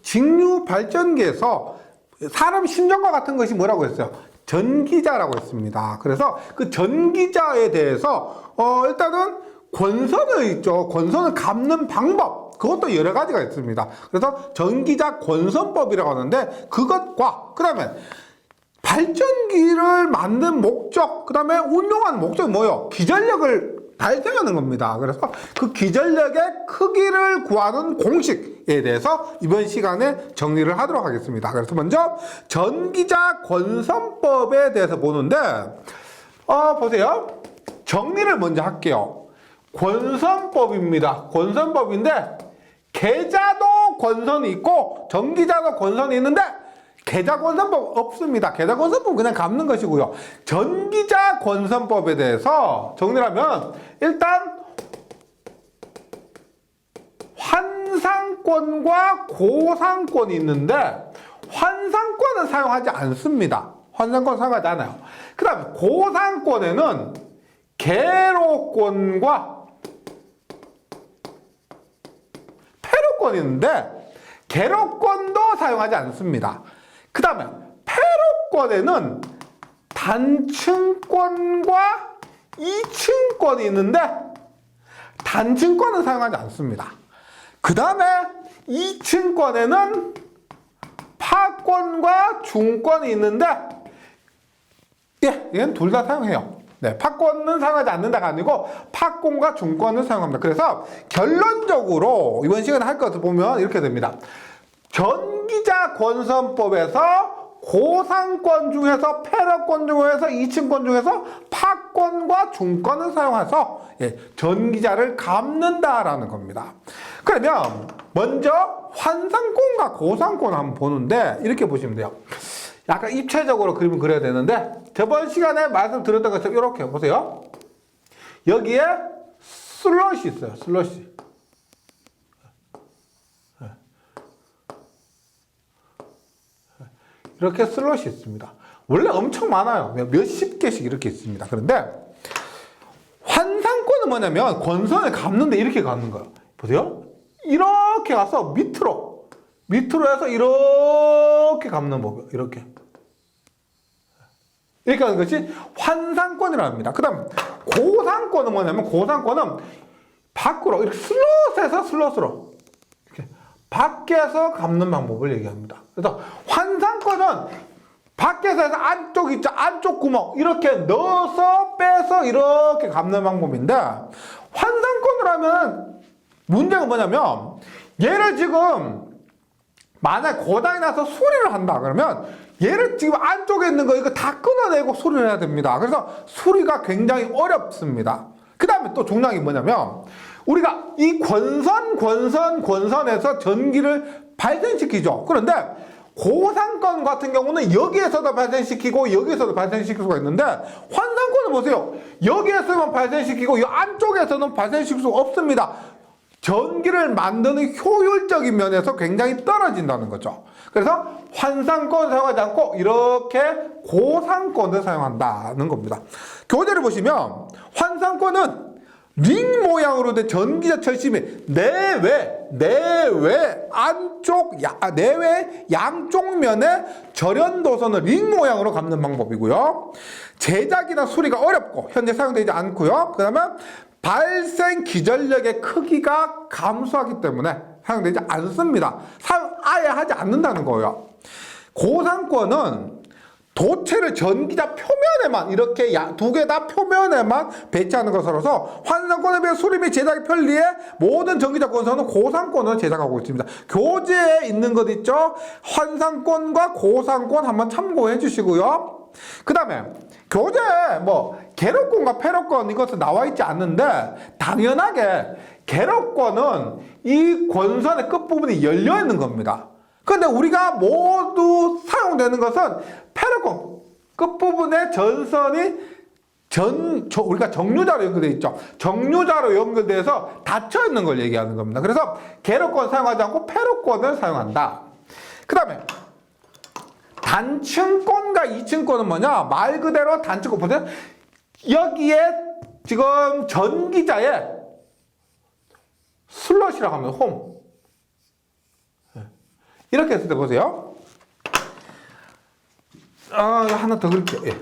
직류 발전기에서 사람 심장과 같은 것이 뭐라고 했어요? 전기자라고 했습니다. 그래서 그 전기자에 대해서 일단은 권선을 있죠. 권선을 감는 방법, 그것도 여러 가지가 있습니다. 그래서 전기자 권선법이라고 하는데, 그것과 그 다음에 발전기를 만든 목적, 그 다음에 운용하는 목적이 뭐예요? 기전력을 발생하는 겁니다. 그래서 그 기전력의 크기를 구하는 공식에 대해서 이번 시간에 정리를 하도록 하겠습니다. 그래서 먼저 전기자 권선법에 대해서 보는데, 보세요. 정리를 먼저 할게요. 권선법입니다. 권선법인데, 계자도 권선이 있고 전기자도 권선이 있는데, 계자 권선법 없습니다. 계자 권선법 그냥 감는 것이고요. 전기자 권선법에 대해서 정리를 하면, 일단 환상권과 고상권이 있는데, 환상권은 사용하지 않습니다. 환상권 사용하지 않아요. 그 다음에 고상권에는 계로권과 패로권이 있는데, 계로권도 사용하지 않습니다. 그 다음에 패로권에는 단층권과 이층권이 있는데, 단층권은 사용하지 않습니다. 그 다음에 이층권에는 파권과 중권이 있는데, 얘는 둘 다 사용해요. 네, 파권은 사용하지 않는다가 아니고 파권과 중권을 사용합니다. 그래서 결론적으로 이번 시간에 할 것을 보면 이렇게 됩니다. 전기자 권선법에서 고상권 중에서, 패러권 중에서, 이층권 중에서 파권과 중권을 사용해서 전기자를 감는다라는 겁니다. 그러면 먼저 환상권과 고상권을 한번 보는데, 이렇게 보시면 돼요. 약간 입체적으로 그림을 그려야 되는데, 저번 시간에 말씀드렸던 것처럼 이렇게 보세요. 여기에 슬롯이 있어요. 슬롯이. 이렇게 슬롯이 있습니다. 원래 엄청 많아요. 몇십 개씩 이렇게 있습니다. 그런데 환상권은 뭐냐면 권선을 감는데 이렇게 감는 거예요. 보세요. 이렇게 가서 밑으로 해서 이렇게 감는 법이에요. 이렇게 하는 것이 환상권이라고 합니다. 그 다음 고상권은 뭐냐면, 고상권은 밖으로 이렇게 슬롯에서 슬롯으로 이렇게 밖에서 감는 방법을 얘기합니다. 그래서 환상권은 밖에서 해서 안쪽 있죠. 안쪽 구멍 이렇게 넣어서 빼서 이렇게 감는 방법인데, 환상권을 하면 문제가 뭐냐면, 얘를 지금 만약 고장이 나서 수리를 한다 그러면, 얘를 지금 안쪽에 있는 거 이거 다 끊어내고 수리를 해야 됩니다. 그래서 수리가 굉장히 어렵습니다. 그 다음에 또 중요한 게 뭐냐면, 우리가 이 권선에서 전기를 발생시키죠. 그런데 고상권 같은 경우는 여기에서도 발생시키고 여기에서도 발생시킬 수가 있는데, 환상권은 보세요. 여기에서만 발생시키고 이 안쪽에서는 발생시킬 수가 없습니다. 전기를 만드는 효율적인 면에서 굉장히 떨어진다는 거죠. 그래서 환상권을 사용하지 않고 이렇게 고상권을 사용한다는 겁니다. 교재를 보시면 환상권은 링 모양으로 된 전기자 철심이 내외 양쪽 면에 절연 도선을 링 모양으로 감는 방법이고요. 제작이나 수리가 어렵고 현재 사용되지 않고요. 그 다음에 발생 기전력의 크기가 감소하기 때문에 사용되지 않습니다. 사용 아예 하지 않는다는 거예요. 고상권은 도체를 전기자 표면에만 이렇게 두 개 다 표면에만 배치하는 것으로서 환상권에 비해 수리 및 제작이 편리해 모든 전기자 권선은 고상권을 제작하고 있습니다. 교재에 있는 것 있죠? 환상권과 고상권 한번 참고해 주시고요. 그 다음에 교재에 계로권과 패로권 이것은 나와 있지 않는데, 당연하게 계로권은 이 권선의 끝부분이 열려 있는 겁니다. 그런데 우리가 모두 사용되는 것은 패러권 끝부분에 전선이 우리가 정류자로 연결되어 있죠. 정류자로 연결돼서 닫혀 있는 걸 얘기하는 겁니다. 그래서 계로권 사용하지 않고 패러권을 사용한다. 그 다음에 단층권과 이층권은 뭐냐? 말 그대로 단층권. 보세요. 여기에 지금 전기자에 슬롯이라고 하면 홈. 이렇게 했을 때 보세요. 하나 더 그릴게요. 예.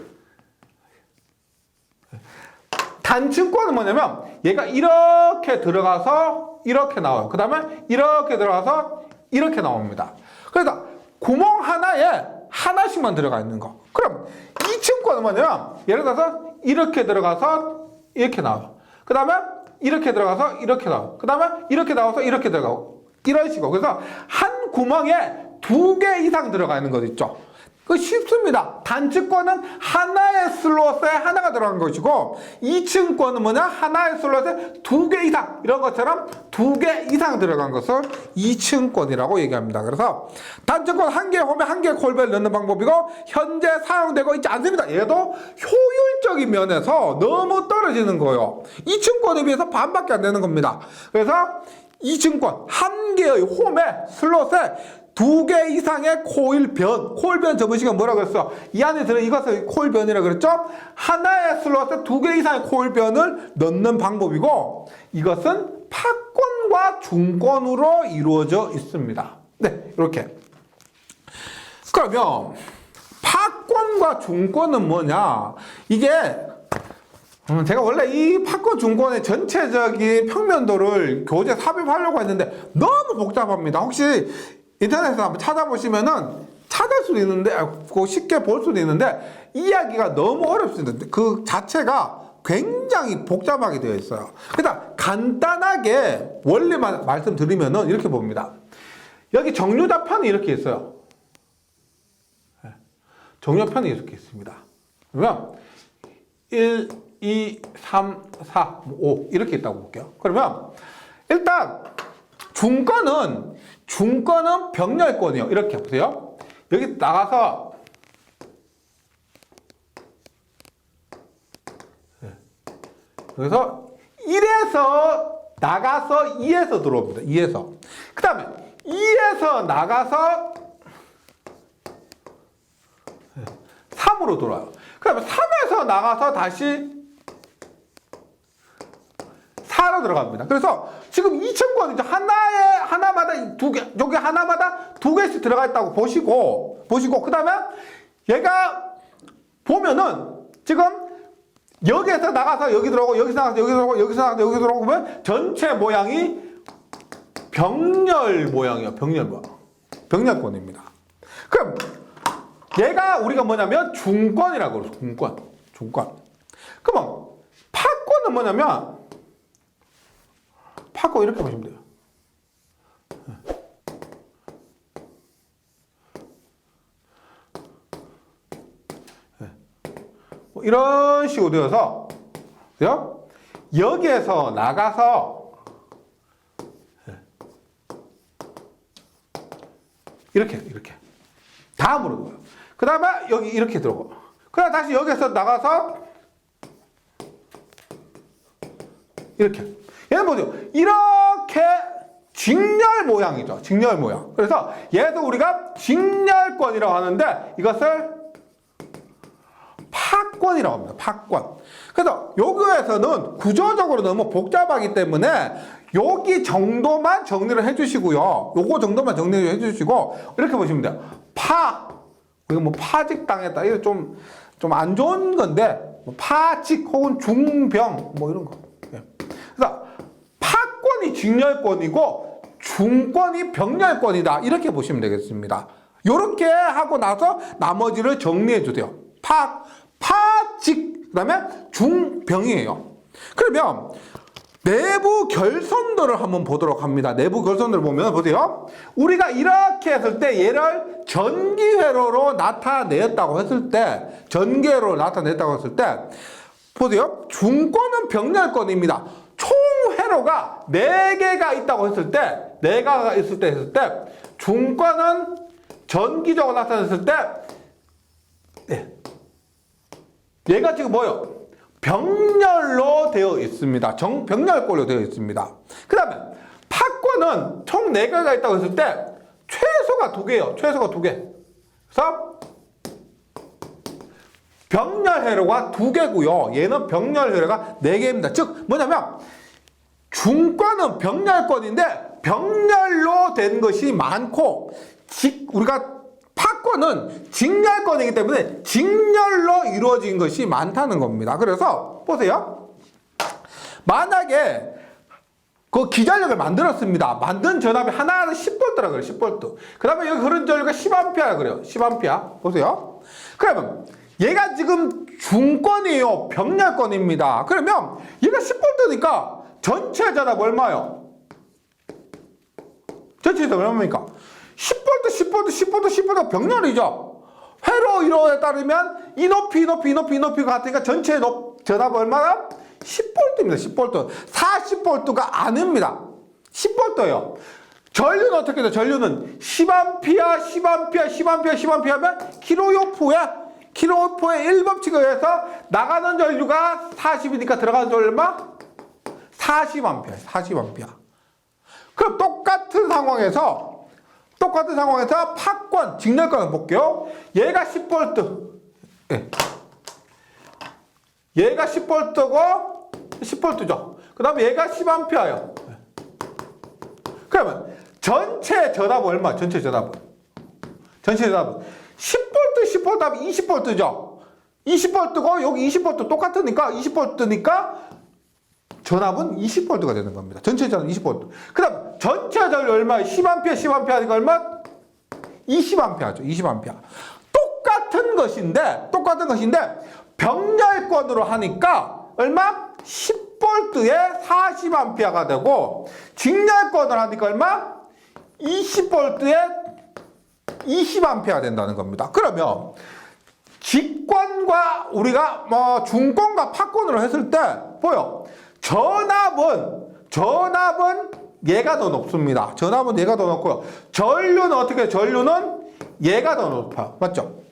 단층권은 뭐냐면 얘가 이렇게 들어가서 이렇게 나와요. 그 다음에 이렇게 들어가서 이렇게 나옵니다. 그래서 구멍 하나에 하나씩만 들어가 있는 거. 그럼 2층권은 뭐냐면 예를 들어서 이렇게 들어가서 이렇게 나와요. 그 다음에 이렇게 들어가서 이렇게 나와요. 그 다음에 이렇게 나와서 이렇게 들어가고 이런 식으로. 그래서 한 구멍에 2개 이상 들어가 있는 것 있죠. 그 쉽습니다. 단층권은 하나의 슬롯에 하나가 들어간 것이고 2층권은 뭐냐? 하나의 슬롯에 2개 이상, 이런 것처럼 2개 이상 들어간 것을 2층권이라고 얘기합니다. 그래서 단층권 1개의 홈에 1개의 콜벨을 넣는 방법이고 현재 사용되고 있지 않습니다. 얘도 효율적인 면에서 너무 떨어지는 거예요. 2층권에 비해서 반밖에 안 되는 겁니다. 그래서 2층권 1개의 홈에 슬롯에 2개 이상의 코일변, 코일변 저번 시간 뭐라고 했어? 이 안에 들어 이것을 코일변이라고 그랬죠? 하나의 슬롯에 2개 이상의 코일변을 넣는 방법이고 이것은 파권과 중권으로 이루어져 있습니다. 네, 이렇게. 그러면 파권과 중권은 뭐냐? 이게 제가 원래 이 파권 중권의 전체적인 평면도를 교재 삽입하려고 했는데 너무 복잡합니다. 혹시 인터넷에서 한번 찾아보시면은 찾을 수도 있는데, 쉽게 볼 수도 있는데, 이야기가 너무 어렵습니다. 그 자체가 굉장히 복잡하게 되어 있어요. 그러니까 간단하게 원리만 말씀드리면은 이렇게 봅니다. 여기 정류좌편이 이렇게 있어요. 정류좌편이 이렇게 있습니다. 그러면 1, 2, 3, 4, 5 이렇게 있다고 볼게요. 그러면 일단 중권은 병렬권이요. 이렇게 보세요. 여기 나가서 그래서 1에서 나가서 2에서 들어옵니다. 2에서. 그 다음에 2에서 나가서 3으로 돌아요. 그 다음에 3에서 나가서 다시 4로 들어갑니다. 그래서 지금 2층권 이제 하나마다 2개, 여기 하나마다 2개씩 들어가 있다고 보시고, 그 다음에 얘가 보면은 지금 여기에서 나가서 여기 들어오고, 여기서 나가서 여기 들어오고, 여기서 나가서 여기 들어오면 전체 모양이 병렬 모양이에요. 병렬 모양. 병렬권입니다. 그럼 얘가 우리가 뭐냐면 중권이라고 그러죠. 중권. 그러면 파권은 뭐냐면 파권 이렇게 보시면 돼요. 이런 식으로 되어서 여기에서 나가서 이렇게 다음으로 들어가요. 그 다음에 여기 이렇게 들어오고, 그 다음에 다시 여기에서 나가서 이렇게. 얘는 뭐죠? 이렇게 직렬 모양이죠. 직렬 모양. 그래서 얘도 우리가 직렬권이라고 하는데 이것을 파권이라고 합니다. 파권. 그래서 여기에서는 구조적으로 너무 복잡하기 때문에 여기 정도만 정리를 해주시고요. 요거 정도만 정리를 해주시고 이렇게 보시면 돼요. 이거 뭐 파직 당했다. 이거 좀 안 좋은 건데 파직 혹은 중병 뭐 이런 거. 그래서 파권이 직렬권이고 중권이 병렬권이다. 이렇게 보시면 되겠습니다. 이렇게 하고 나서 나머지를 정리해 주세요. 파직, 그 다음에 중병이에요. 그러면 내부 결손도를 한번 보도록 합니다. 내부 결손도를 보면 보세요. 우리가 이렇게 했을 때 얘를 전기회로로 나타냈다고 했을 때, 보세요. 중권은 병렬권입니다. 총 회로가 4개가 있다고 했을 때, 4개가 있을 때, 중권은 전기적으로 나타냈을 때, 얘가 지금 뭐예요? 병렬로 되어 있습니다. 병렬권으로 되어 있습니다. 그 다음에 파권은 총 4개가 있다고 했을 때 최소가 2개예요. 최소가 2개. 그래서 병렬회로가 2개고요. 얘는 병렬회로가 4개입니다. 즉 뭐냐면 중권은 병렬권인데 병렬로 된 것이 많고 우리가 파권은 직렬권이기 때문에 직렬로 이루어진 것이 많다는 겁니다. 그래서 보세요. 만약에 그 기전력을 만들었습니다. 만든 전압이 하나는 10V라 그래요. 10V. 그 다음에 여기 흐른 전류가 10A라 그래요. 10A. 보세요. 그러면 얘가 지금 중권이에요. 병렬권입니다. 그러면 얘가 10V니까 전체 전압 얼마요? 전체 전압 얼마입니까? 10V 병렬이죠. 회로 이론에 따르면 이 높이가 같으니까 전체 전압 얼마나? 10V입니다. 10V. 40V가 아닙니다. 10V예요. 전류는 어떻게 돼요? 전류는 10A 하면 킬로요포의 1법칙에 의해서 나가는 전류가 40이니까 들어가는 전류 얼마? 40A. 그럼 똑같은 상황에서 파권, 직렬권을 볼게요. 얘가 10V. 예. 얘가 10V죠. 그 다음에 얘가 10A예요. 그러면 전체 전압은 얼마? 전체 전압은 10V 하면 20V죠. 20V고 여기 20V 똑같으니까 20V니까 전압은 20V가 되는 겁니다. 전체 전압 20V. 그 다음 전체 전압이 얼마예요? 10A니까 얼마? 20A죠. 20A. 똑같은 것인데 병렬권으로 하니까 얼마? 10V에 40A가 되고 직렬권을 하니까 얼마? 20V에 20A가 된다는 겁니다. 그러면 직권과 우리가 중권과 파권으로 했을 때 보여. 전압은 얘가 더 높습니다. 전압은 얘가 더 높고요. 전류는 어떻게 해요? 전류는 얘가 더 높아요. 맞죠?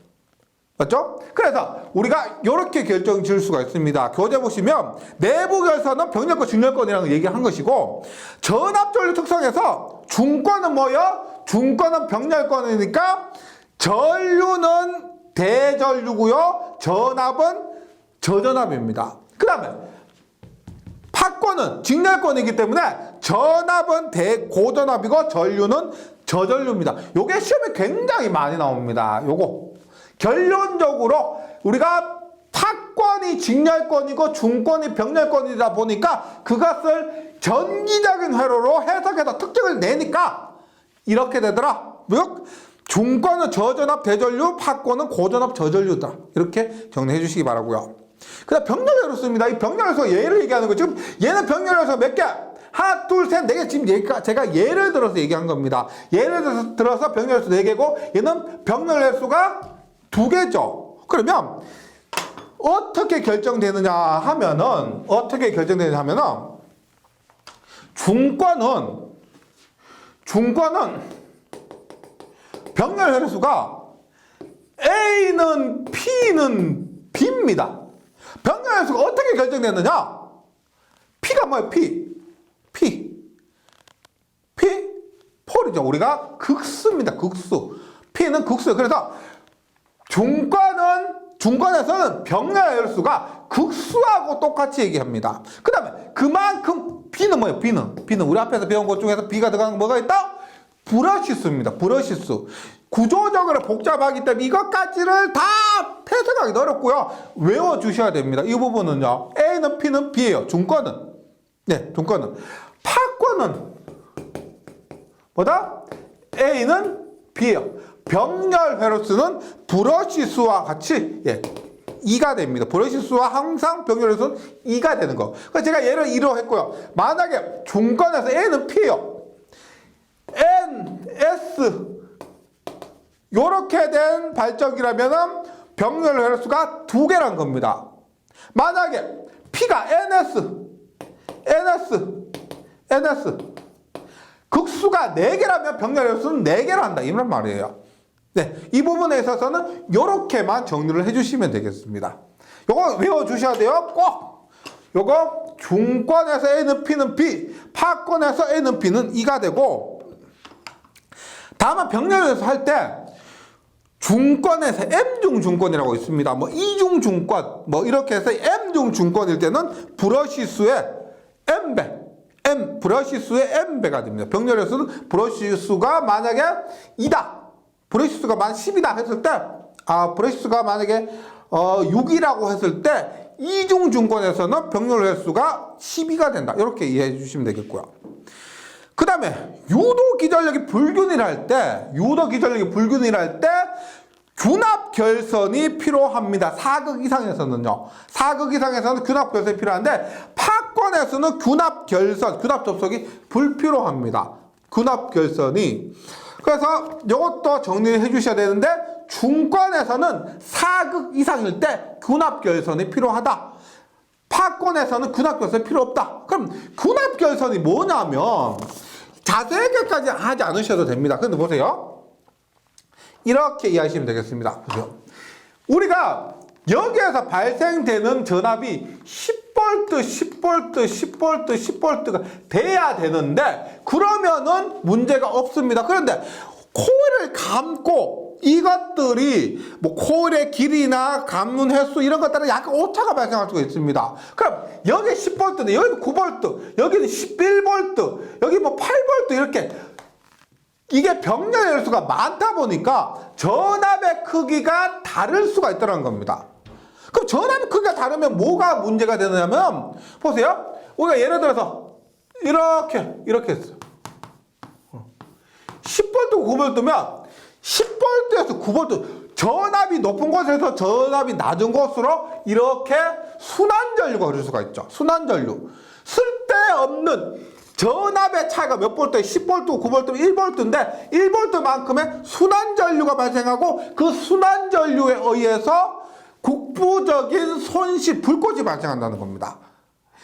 그래서 우리가 이렇게 결정 지을 수가 있습니다. 교재 보시면 내부 결선은 병렬권, 직렬권이라는 걸 얘기한 것이고 전압 전류 특성에서 중권은 뭐예요? 중권은 병렬권이니까 전류는 대전류고요. 전압은 저전압입니다. 그 다음에 파권은 직렬권이기 때문에 전압은 고전압이고 전류는 저전류입니다. 요게 시험에 굉장히 많이 나옵니다. 요거 결론적으로 우리가 파권이 직렬권이고 중권이 병렬권이다 보니까 그것을 전기적인 회로로 해석해서 특징을 내니까 이렇게 되더라. 중권은 저전압 대전류, 파권은 고전압 저전류다. 이렇게 정리해 주시기 바라고요. 그 다음 병렬회로수입니다. 이 병렬회로수 예를 얘기하는 거 지금 얘는 병렬회로수 몇 개? 하나, 둘, 셋, 네 개. 지금 제가 예를 들어서 얘기한 겁니다. 예를 들어서 병렬회수 4개고 얘는 병렬회수가 2개죠. 그러면 어떻게 결정되느냐 하면은 중권은 병렬회로수가 A는 P는 B입니다. 병렬회로수가 어떻게 결정되느냐? P가 뭐예요? P. 폴이죠. 우리가 극수입니다. 극수. P는 극수예요. 그래서 중권에서는 병렬회로수가 극수하고 똑같이 얘기합니다. 그 다음에 그만큼 B는 뭐예요? B는 우리 앞에서 배운 것 중에서 B가 들어가는 뭐가 있다? 불어시수입니다. 불어시수. 구조적으로 복잡하기 때문에 이것까지를 다 해석하기 어렵고요. 외워주셔야 됩니다. 이 부분은요. A는 P는 B예요. 중권은. 파권은 뭐다? A는 B예요. 병렬회로수는 불어시수와 같이 2가 됩니다. 불어시수와 항상 병렬회로수는 2가 되는 거. 그래서 제가 예를 2로 했고요. 만약에 중권에서 A는 P예요. N, S 요렇게 된 발전기라면 병렬회로수가 2개란 겁니다. 만약에 P가 NS 극수가 4개라면 병렬회로수는 4개를 한다. 이런 말이에요. 네, 이 부분에 있어서는 요렇게만 정리를 해주시면 되겠습니다. 요거 외워주셔야 돼요. 꼭! 요거 중권에서 A는 P는 B, 파권에서 A는 P는 2가 되고 다만 병렬회로수 할 때 중권에서 M중 중권이라고 있습니다. E중 중권, 이렇게 해서 M중 중권일 때는 불어시수의 M배, 불어시수의 M배가 됩니다. 병렬회로수는 불어시수가 만약에 2다. 브레시수가 만 10이다 했을 때, 브레시수가 만약에 6이라고 했을 때 이중증권에서는 병렬 횟수가 12가 된다. 이렇게 이해해 주시면 되겠고요. 그 다음에 유도 기전력이 불균일할 때 균합 결선이 필요합니다. 4극 이상에서는요. 4극 이상에서는 균합 결선이 필요한데 파권에서는 균합 접속이 불필요합니다. 균합 결선이. 그래서 이것도 정리를 해주셔야 되는데 중권에서는 4극 이상일 때 균합 결선이 필요하다. 파권에서는 균합 결선이 필요 없다. 그럼 균합 결선이 뭐냐면 자세하게까지 하지 않으셔도 됩니다. 근데 보세요. 이렇게 이해하시면 되겠습니다. 보세요. 우리가 여기에서 발생되는 전압이 10V가 돼야 되는데 그러면은 문제가 없습니다. 그런데 코일을 감고 이것들이 뭐 코일의 길이나 감는 횟수 이런 것 따라 약간 오차가 발생할 수가 있습니다. 그럼 여기 10V인데 여기는 9V, 여기는 11V, 여기 뭐 8V 이렇게 이게 병렬 횟수가 많다 보니까 전압의 크기가 다를 수가 있다는 겁니다. 그럼 전압의 크기가 다르면 뭐가 문제가 되느냐면 보세요. 우리가 예를 들어서 이렇게 했어요. 10V, 9V면 10V에서 9V 전압이 높은 곳에서 전압이 낮은 곳으로 이렇게 순환전류가 흐를 수가 있죠. 순환전류. 쓸데없는 전압의 차이가 몇 볼트에 10V, 9V, 1V인데 1V만큼의 순환전류가 발생하고 그 순환전류에 의해서 국부적인 손실, 불꽃이 발생한다는 겁니다.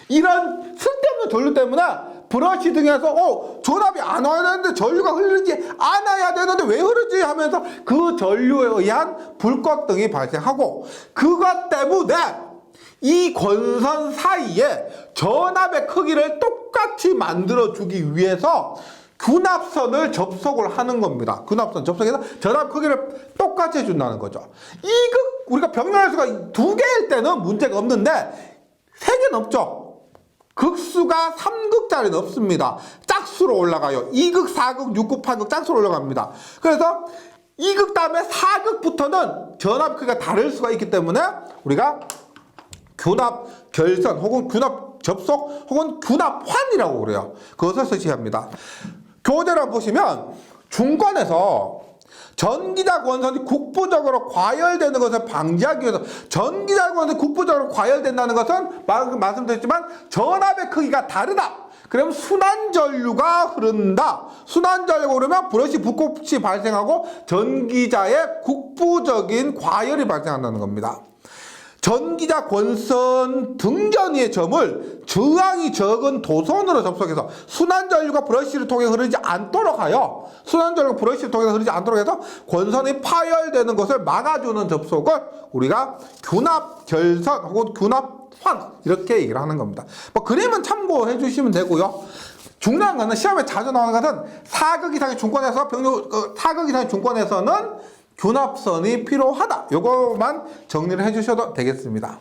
이런 쓸데없는 전류 때문에 브러쉬 등에서 전압이 안 와야 되는데 전류가 흐르지 않아야 되는데 왜 흐르지 하면서 그 전류에 의한 불꽃 등이 발생하고 그것 때문에 이 권선 사이에 전압의 크기를 똑같이 만들어주기 위해서 균합선을 접속을 하는 겁니다. 균합선 접속해서 전압 크기를 똑같이 해준다는 거죠. 우리가 병렬수가 2개일 때는 문제가 없는데 3개는 없죠. 극수가 3극짜리는 없습니다. 짝수로 올라가요. 2극, 4극, 6극, 8극 짝수로 올라갑니다. 그래서 2극 다음에 4극부터는 전압 크기가 다를 수가 있기 때문에 우리가 균합 결선 혹은 균합 접속 혹은 균합환이라고 그래요. 그것을 설치합니다. 교재를 보시면 중권에서 전기자 권선이 국부적으로 과열되는 것을 방지하기 위해서 전기자 권선이 국부적으로 과열된다는 것은 말씀드렸지만 전압의 크기가 다르다. 그러면 순환전류가 흐른다. 순환전류가 흐르면 브러쉬 불꽃이 발생하고 전기자의 국부적인 과열이 발생한다는 겁니다. 전기자 권선 등전이의 점을 저항이 적은 도선으로 접속해서 순환전류가 브러쉬를 통해 흐르지 않도록 하여 순환전류가 브러쉬를 통해 흐르지 않도록 해서 권선이 파열되는 것을 막아주는 접속을 우리가 균합결선 혹은 균합환 이렇게 얘기를 하는 겁니다. 뭐 그림은 참고해 주시면 되고요. 중요한 것은 시험에 자주 나오는 것은 4극 이상의 중권에서 4극 이상의 중권에서는 균합선이 필요하다. 요거만 정리를 해주셔도 되겠습니다.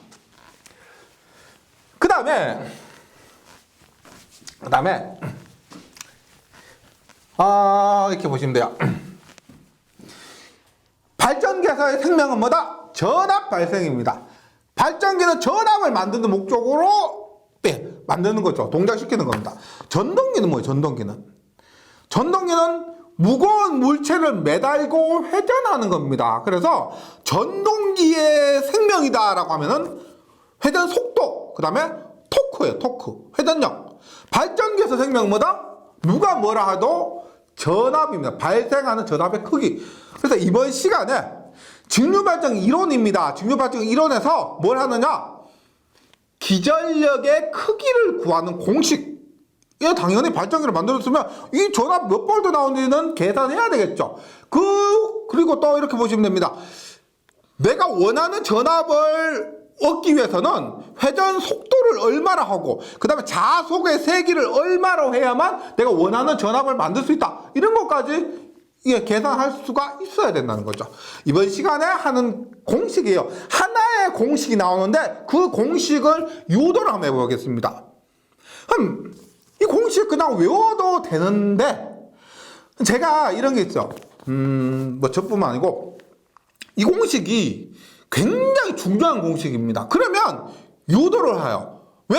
그 다음에 이렇게 보시면 돼요. 발전기에서의 생명은 뭐다? 전압 발생입니다. 발전기는 전압을 만드는 목적으로 만드는 거죠. 동작시키는 겁니다. 전동기는 뭐예요? 전동기는 무거운 물체를 매달고 회전하는 겁니다. 그래서 전동기의 생명이다라고 하면은 회전 속도, 그 다음에 토크예요. 토크, 회전력. 발전기에서 생명은 뭐다? 누가 뭐라 해도 전압입니다. 발생하는 전압의 크기. 그래서 이번 시간에 직류발전 이론입니다. 직류발전 이론에서 뭘 하느냐? 기전력의 크기를 구하는 공식. 예, 당연히 발전기를 만들었으면 이 전압 몇 볼트 나오는지는 계산해야 되겠죠. 그리고 또 이렇게 보시면 됩니다. 내가 원하는 전압을 얻기 위해서는 회전 속도를 얼마나 하고 그 다음에 자속의 세기를 얼마로 해야만 내가 원하는 전압을 만들 수 있다. 이런 것까지 계산할 수가 있어야 된다는 거죠. 이번 시간에 하는 공식이에요. 하나의 공식이 나오는데 그 공식을 유도를 한번 해보겠습니다. 이 공식 그냥 외워도 되는데 제가 이런 게 있죠. 뭐 저뿐만 아니고 이 공식이 굉장히 중요한 공식입니다. 그러면 유도를 해요. 왜?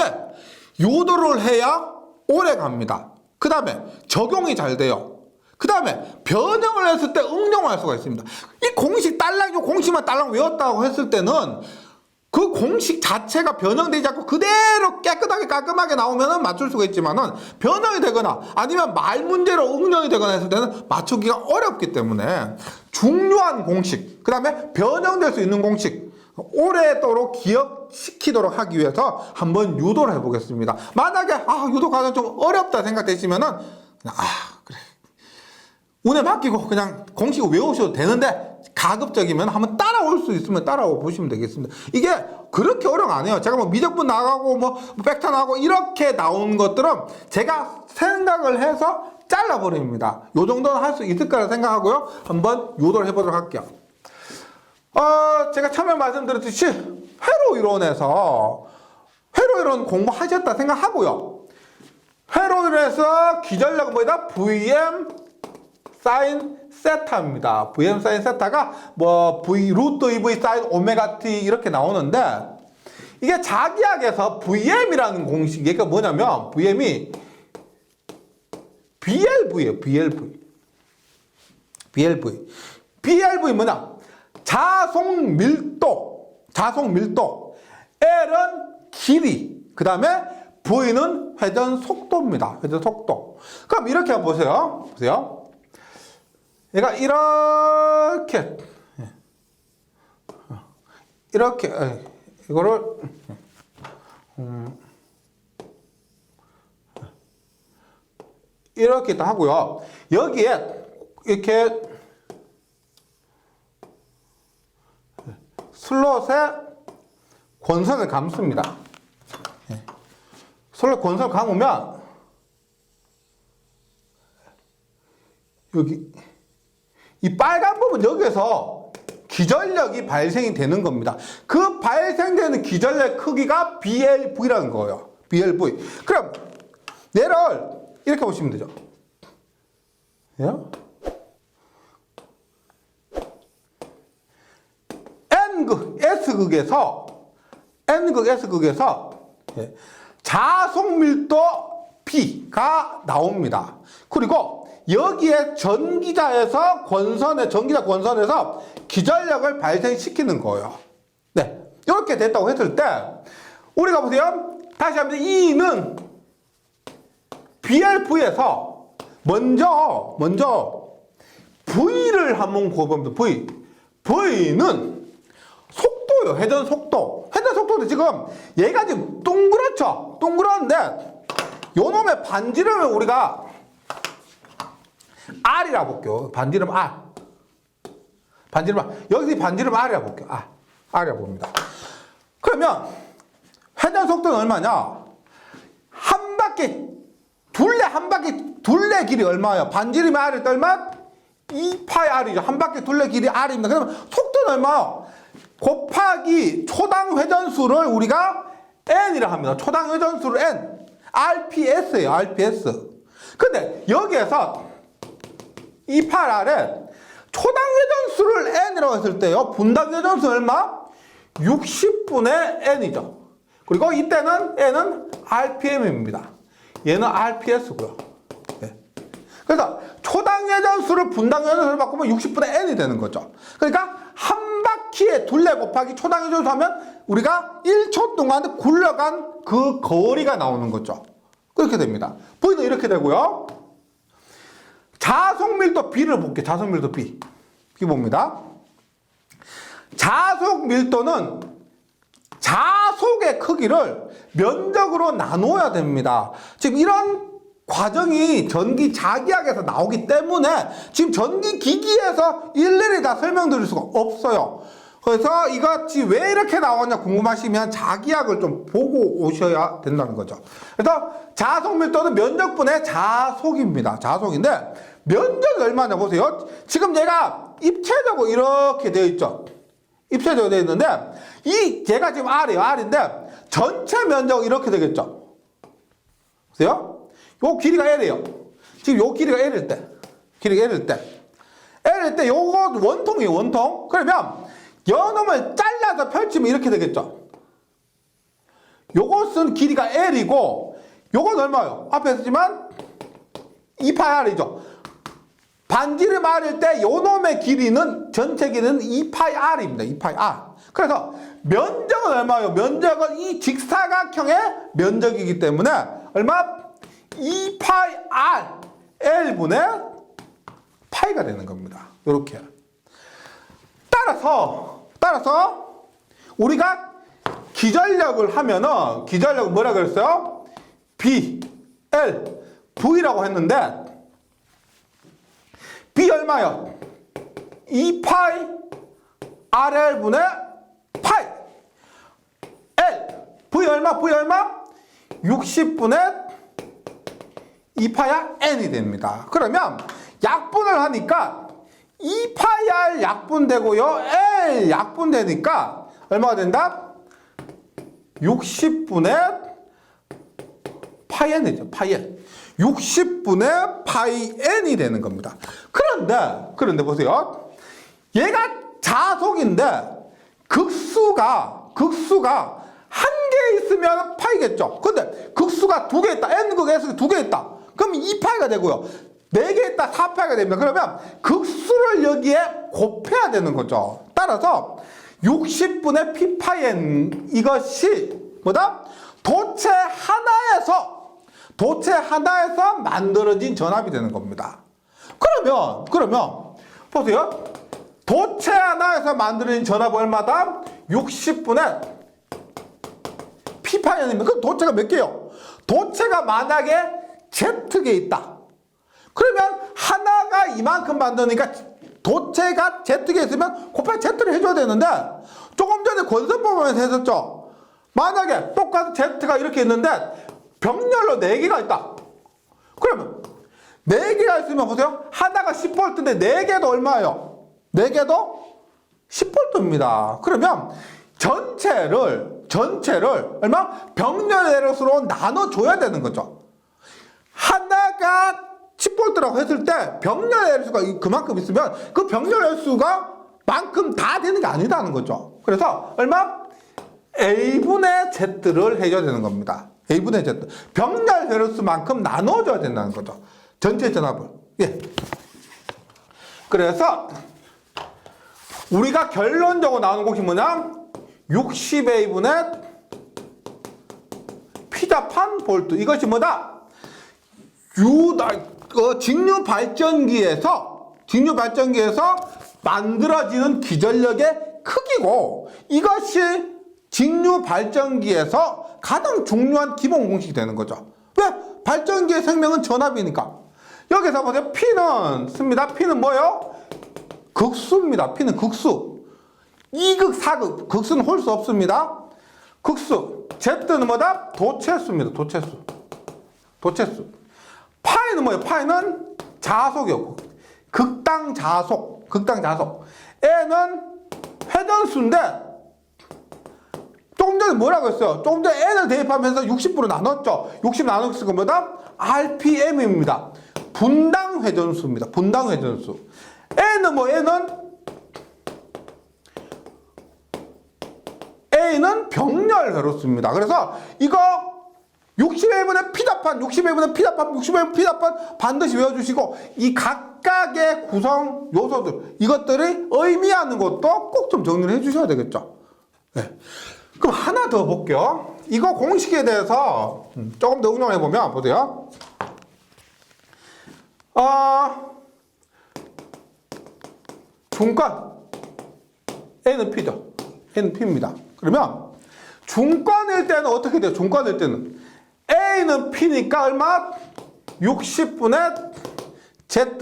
유도를 해야 오래 갑니다. 그 다음에 적용이 잘 돼요. 그 다음에 변형을 했을 때 응용을 할 수가 있습니다. 이 공식 딸랑, 이 공식만 딸랑 외웠다고 했을 때는 그 공식 자체가 변형되지 않고 그대로 깨끗하게 깔끔하게 나오면 맞출 수가 있지만은 변형이 되거나 아니면 말 문제로 응용이 되거나 했을 때는 맞추기가 어렵기 때문에 중요한 공식, 그 다음에 변형될 수 있는 공식, 오래도록 기억시키도록 하기 위해서 한번 유도를 해보겠습니다. 만약에 유도 과정 좀 어렵다 생각되시면은 그냥 그래 운에 맡기고 그냥 공식을 외우셔도 되는데 가급적이면 한번 따라올 수 있으면 따라와 보시면 되겠습니다. 이게 그렇게 어려운 거 아니에요. 제가 뭐 미적분 나가고 뭐 벡터 나가고 이렇게 나온 것들은 제가 생각을 해서 잘라버립니다. 요 정도는 할 수 있을 거라 생각하고요. 한번 유도를 해보도록 할게요. 제가 처음에 말씀드렸듯이 회로 이론에서 회로 이론 공부하셨다 생각하고요. 회로 이론에서 기전력은 뭐다? Vm 사인 세타입니다. Vm 사인 세타가 뭐 V 루트 2V 사인 오메가 T 이렇게 나오는데 이게 자기학에서 VM이라는 공식이 그러니까 뭐냐면 VM이 BLV예요. BLV 뭐냐? 자속 밀도. L은 길이. 그 다음에 V는 회전 속도입니다. 회전 속도. 그럼 이렇게 한번 보세요. 얘가 이거를 이렇게 또 하고요. 여기에 이렇게 슬롯에 권선을 감습니다. 슬롯 권선을 감으면 여기 이 빨간 부분 여기에서 기전력이 발생이 되는 겁니다. 그 발생되는 기전력 크기가 BLV라는 거예요. BLV. 그럼 얘를 이렇게 보시면 되죠. N극 자속 밀도 P가 나옵니다. 그리고 여기에 전기자에서 권선에서 기전력을 발생시키는 거예요. 네. 이렇게 됐다고 했을 때, 우리가 보세요. 다시 한번 E는 BLV에서 먼저 V를 한번 구해봅니다. V는 속도요. 회전 속도. 회전 속도도 지금 얘가 지금 동그랗죠? 동그란데 요 놈의 반지름을 우리가 R이라고 볼게요. 반지름 R. 여기서 반지름 R이라고 볼게요. R이라고 봅니다. 그러면 회전 속도는 얼마냐? 둘레 길이 얼마예요? 반지름이 R일 때 얼마? 2파이 R이죠. 한 바퀴 둘레 길이 R입니다. 그러면 속도는 얼마요? 곱하기 초당 회전수를 우리가 N이라 합니다. 초당 회전수를 N. RPS예요. RPS. 근데 여기에서 28R에 초당 회전수를 N이라고 했을 때요. 분당 회전수 얼마? 60분의 N이죠. 그리고 이때는 N은 RPM입니다. 얘는 RPS고요. 네. 그래서 초당 회전수를 분당 회전수를 바꾸면 60분의 N이 되는 거죠. 그러니까 한 바퀴에 둘레 곱하기 초당 회전수 하면 우리가 1초 동안 굴러간 그 거리가 나오는 거죠. 그렇게 됩니다. V는 이렇게 되고요. 자속밀도 B를 볼게요. 자속밀도 B. B 봅니다. 자속밀도는 자속의 크기를 면적으로 나눠야 됩니다. 지금 이런 과정이 전기 자기학에서 나오기 때문에 지금 전기 기기에서 일일이 다 설명드릴 수가 없어요. 그래서 이것이 왜 이렇게 나왔냐 궁금하시면 자기학을 좀 보고 오셔야 된다는 거죠. 그래서 자속밀도는 면적분의 자속입니다. 자속인데 면적이 얼마냐 보세요. 지금 얘가 입체적으로 이렇게 되어 있죠. 입체적으로 되어 있는데 얘가 지금 R이에요. R인데 전체 면적은 이렇게 되겠죠. 보세요. 요 길이가 L이에요. 지금 요 길이가 L일 때 L일 때 요거 원통이에요, 원통. 그러면 요놈을 잘라서 펼치면 이렇게 되겠죠. 요것은 길이가 L이고 요건 얼마요? 앞에 했지만 2πr이죠. 반지름 R일 때 요놈의 길이는 전체 길이는 2πr입니다. 2πr. 그래서 면적은 얼마예요? 면적은 이 직사각형의 면적이기 때문에 얼마? 2πr L분의 파이가 되는 겁니다. 이렇게. 따라서 우리가 기전력을 하면은 기전력을 뭐라 그랬어요? B, L, V라고 했는데 B 얼마요? 2파이 RL분의 파이 L V 얼마? 60분의 2파야 N이 됩니다. 그러면 약분을 하니까 2파이 R 약분되고요 L 약분되니까 얼마가 된다? 60분의 파이 N이죠. 파이 N 60분의 파이 N이 되는 겁니다. 그런데 보세요. 얘가 자속인데 극수가 한 개 있으면 파이겠죠. 근데 극수가 두 개 있다. N극 S극 두 개 있다. 그럼 2파이가 되고요. 4개 있다. 4파이가 됩니다. 그러면 극수를 여기에 곱해야 되는 거죠. 따라서 60분의 P파이 N 이것이 뭐다? 도체 하나에서 만들어진 전압이 되는 겁니다. 그러면 보세요. 도체 하나에서 만들어진 전압 얼마다? 60분의 P파이 N입니다. 그럼 도체가 몇 개요? 도체가 만약에 Z개 있다. 그러면 하나가 이만큼 만드니까 도체가 Z개 있으면 곱하기 Z를 해줘야 되는데 조금 전에 권선법에서 했었죠. 만약에 똑같은 Z가 이렇게 있는데 병렬로 4개가 있다. 그러면 4개가 있으면 보세요. 하나가 10V인데 4개도 얼마예요? 4개도 10V입니다. 그러면 전체를 얼마? 병렬의 수로 나눠줘야 되는 거죠. 하나가 10V라고 했을 때 병렬의 수가 그만큼 있으면 그 병렬의 수가 만큼 다 되는 게 아니다는 거죠. 그래서 얼마? A분의 Z를 해줘야 되는 겁니다. A분의 Z. 병렬 회로수만큼 나눠줘야 된다는 거죠. 전체 전압을. 예. 그래서 우리가 결론적으로 나오는 것이 뭐냐? 60A분의 피자판 볼트. 이것이 뭐다? 직류 발전기에서 만들어지는 기전력의 크기고 이것이 직류 발전기에서 가장 중요한 기본 공식이 되는 거죠. 왜? 발전기의 생명은 전압이니까. 여기서 보세요. P는 씁니다. P는 뭐예요? 극수입니다. P는 극수. 2극, 4극. 극수는 홀 수 없습니다. 극수. Z는 뭐다? 도체수입니다. 도체수. 파이는 뭐예요? 파이는 자속이요. 극당 자속. N은 회전수인데 조금 전에 뭐라고 했어요? 조금 전에 N을 대입하면서 60으로 나눴죠? 60 나눴을 뭐다? RPM입니다. 분당 회전수입니다. N은 A는 병렬 회로수입니다. 그래서 이거 60A분의 피자판 반드시 외워주시고 이 각각의 구성 요소들 이것들이 의미하는 것도 꼭 좀 정리를 해주셔야 되겠죠. 네. 그럼 하나 더 볼게요. 이거 공식에 대해서 조금 더 응용해 보면 보세요. 중권 N은 P죠. N은 P입니다. 그러면 중권일 때는 어떻게 돼요? 중권일 때는 A는 P니까 얼마? 60분의 Z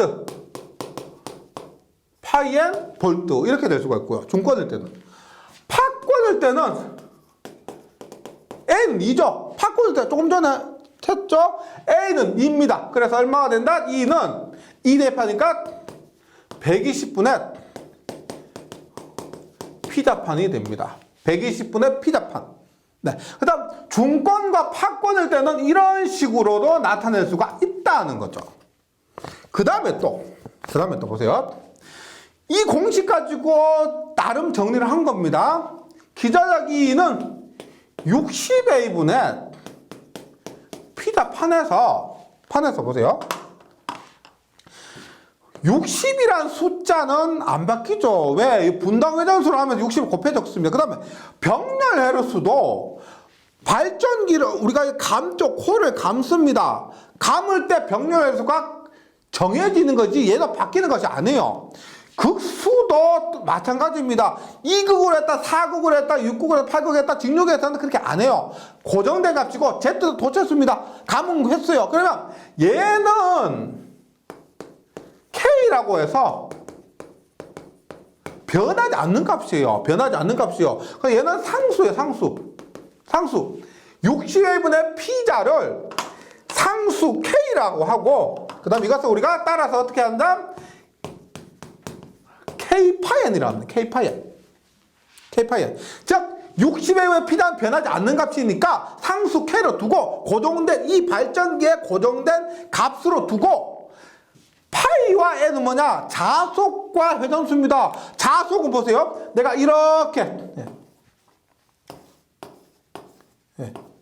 파이 N 볼트 이렇게 될 수가 있고요. 중권일 때는. 파권일 때는 N은 2죠. 파권일 때 조금 전에 했죠? A는 2입니다. 그래서 얼마가 된다? 2는 2 대입하니까 120분의 피자판이 됩니다. 120분의 피자판. 네. 그 다음, 중권과 파권일 때는 이런 식으로도 나타낼 수가 있다는 거죠. 그 다음에 또 보세요. 이 공식 가지고 나름 정리를 한 겁니다. 기전력이는 60A분의 피자 판에서 보세요. 60이란 숫자는 안 바뀌죠. 왜? 분당 회전수를 하면 60을 곱해 적습니다. 그 다음에 병렬 헤르수도 발전기를 우리가 감죠. 코를 감습니다. 감을 때 병렬 헤르수가 정해지는 거지 얘도 바뀌는 것이 아니에요. 극수도 마찬가지입니다. 2극으로 했다, 4극으로 했다, 6극으로 했다, 8극으로 했다, 직육에 했다는 그렇게 안 해요. 고정된 값이고 Z도 도쳤습니다. 감은 했어요. 그러면 얘는 K라고 해서 변하지 않는 값이에요. 변하지 않는 값이에요. 그러니까 얘는 상수예요. 상수. 60A분의 P자를 상수 K라고 하고 그 다음 이것을 우리가 따라서 어떻게 한다? K파이엔이라고 합니다. K파이엔. 즉 60A분의 P자는 변하지 않는 값이니까 상수 K로 두고 고정된 이 발전기에 고정된 값으로 두고 파이와 n은 뭐냐? 자속과 회전수입니다. 자속은 보세요. 내가 이렇게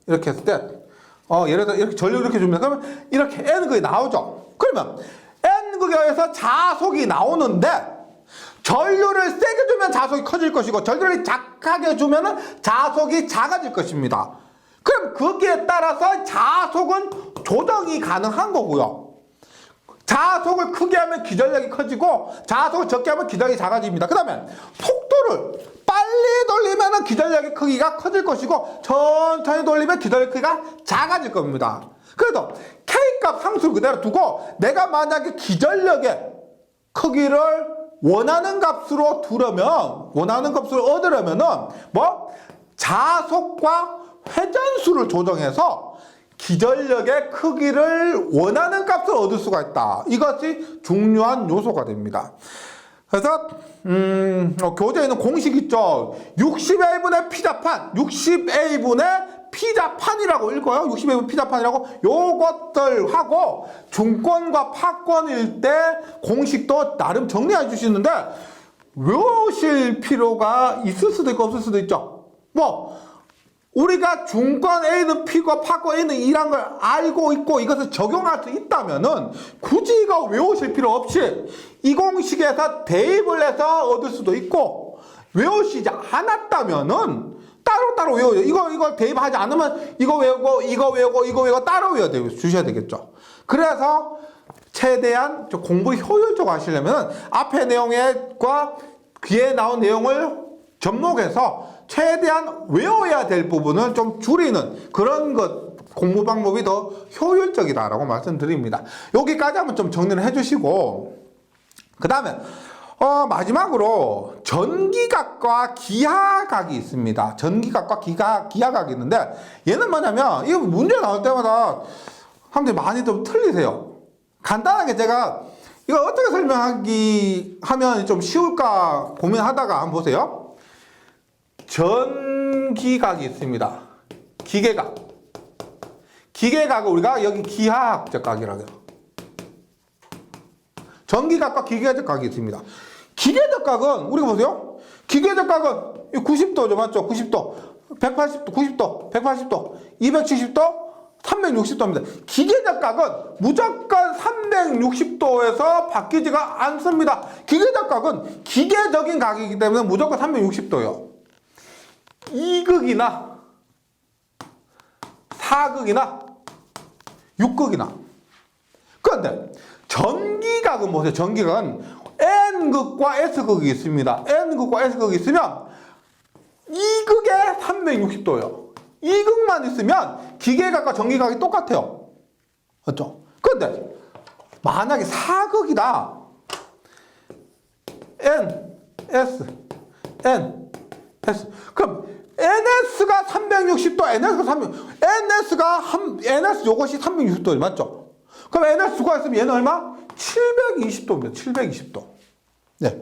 이렇게 했을 때 예를 들어 이렇게 전류 이렇게 줍니다. 그러면 이렇게 n극이 나오죠. 그러면 n극에 의해서 자속이 나오는데 전류를 세게 주면 자속이 커질 것이고 전류를 작게 주면 자속이 작아질 것입니다. 그럼 거기에 따라서 자속은 조정이 가능한 거고요. 자속을 크게 하면 기전력이 커지고 자속을 적게 하면 기전력이 작아집니다. 그 다음에 속도를 빨리 돌리면 기전력의 크기가 커질 것이고 천천히 돌리면 기전력의 크기가 작아질 겁니다. 그래서 K값 상수를 그대로 두고 내가 만약에 기전력의 크기를 원하는 값으로 얻으려면은 자속과 회전수를 조정해서 기전력의 크기를 원하는 값을 얻을 수가 있다. 이것이 중요한 요소가 됩니다. 그래서 교재에는 공식 있죠. 60A분의 피자판, 60A분의 피자판이라고 읽어요. 60A분의 피자판이라고 요것들 하고 중권과 파권일 때 공식도 나름 정리해 주시는데 외우실 필요가 있을 수도 있고 없을 수도 있죠. 우리가 중권 A는 P고 파권 A는 E란 걸 알고 있고 이것을 적용할 수 있다면은 굳이 이거 외우실 필요 없이 이 공식에서 대입을 해서 얻을 수도 있고 외우시지 않았다면은 따로따로 외워요. 이거 대입하지 않으면 이거 외우고 따로 주셔야 되겠죠. 그래서 최대한 공부 효율적으로 하시려면 앞에 내용과 뒤에 나온 내용을 접목해서 최대한 외워야 될 부분을 좀 줄이는 그런 공부 방법이 더 효율적이다라고 말씀드립니다. 여기까지 한번 좀 정리를 해주시고 그 다음에 마지막으로 전기각과 기하각이 있습니다. 전기각과 기하각이 있는데 얘는 뭐냐면 이거 문제 나올 때마다 사람들이 많이 좀 틀리세요. 간단하게 제가 이거 어떻게 하면 좀 쉬울까 고민하다가 한번 보세요. 전기각이 있습니다. 기계각을 우리가 여기 기하학적 각이라고 해요. 전기각과 기계적 각이 있습니다. 기계적 각은 우리가 보세요. 기계적 각은 90도죠, 맞죠? 90도, 180도, 90도, 180도, 270도, 360도입니다. 기계적 각은 무조건 360도에서 바뀌지가 않습니다. 기계적 각은 기계적인 각이기 때문에 무조건 360도예요. 2극이나 4극이나 6극이나. 그런데 전기각은 보세요. 전기각은 N극과 S극이 있습니다. N극과 S극이 있으면 2극에 360도예요. 2극만 있으면 기계각과 전기각이 똑같아요. 맞죠? 그런데 만약에 4극이다. N, S, N, S. 그럼 NS가 360도, NS 요것이 360도죠. 맞죠? 그럼 NS 두가 있으면 얘는 얼마? 720도입니다. 720도. 네.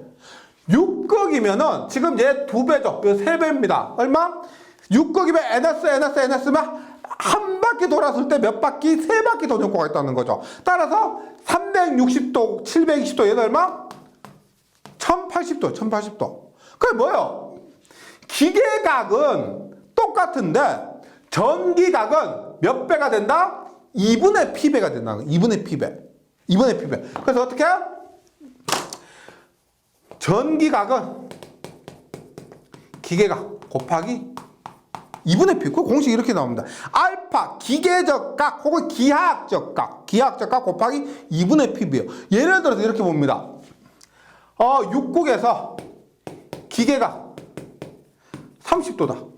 6극이면은 지금 얘 2배죠. 3배입니다. 얼마? 6극이면 NS면 한 바퀴 돌았을 때 몇 바퀴? 3바퀴 도는 효과가 있다는 거죠. 따라서 360도, 720도 얘는 얼마? 1080도, 1080도. 그게 뭐예요? 기계각은 똑같은데 전기각은 몇 배가 된다? 2분의 P배가 된다. 2분의 P배. 2분의 P배. 그래서 어떻게? 전기각은 기계각 곱하기 2분의 P. 그 공식이 이렇게 나옵니다. 알파 기계적 각 혹은 기하학적 각. 기하학적 각 곱하기 2분의 P배요. 예를 들어서 이렇게 봅니다. 육국에서 기계각 30도다.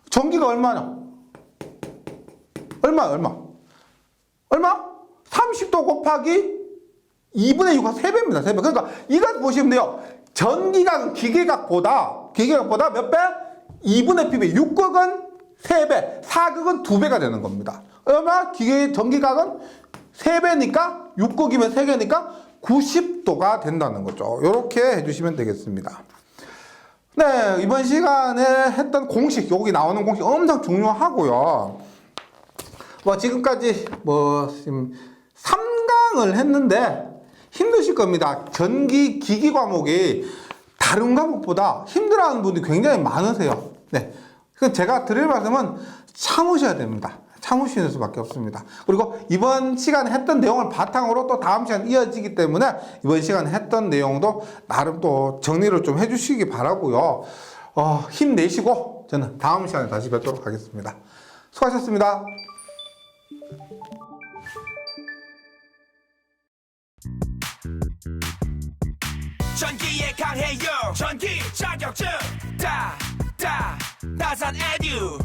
전기가 얼마냐? 얼마? 30도 곱하기 2분의 6가 3배입니다. 3배. 그러니까 이거 보시면 돼요. 전기각은 기계각보다 몇 배? 2분의 P배. 6극은 3배, 4극은 2배가 되는 겁니다. 그러면 전기각은 3배니까 6극이면 3개니까 90도가 된다는 거죠. 이렇게 해주시면 되겠습니다. 네, 이번 시간에 했던 공식, 여기 나오는 공식 엄청 중요하고요. 지금까지 지금 3강을 했는데 힘드실 겁니다. 전기 기기 과목이 다른 과목보다 힘들어하는 분들이 굉장히 많으세요. 네. 그래서 제가 드릴 말씀은 참으셔야 됩니다. 참으시는 수밖에 없습니다. 그리고 이번 시간에 했던 내용을 바탕으로 또 다음 시간 이어지기 때문에 이번 시간에 했던 내용도 나름 또 정리를 좀 해주시기 바라고요. 힘내시고 저는 다음 시간에 다시 뵙도록 하겠습니다. 수고하셨습니다. 전기에 강해요 전기 자격증 나산 에듀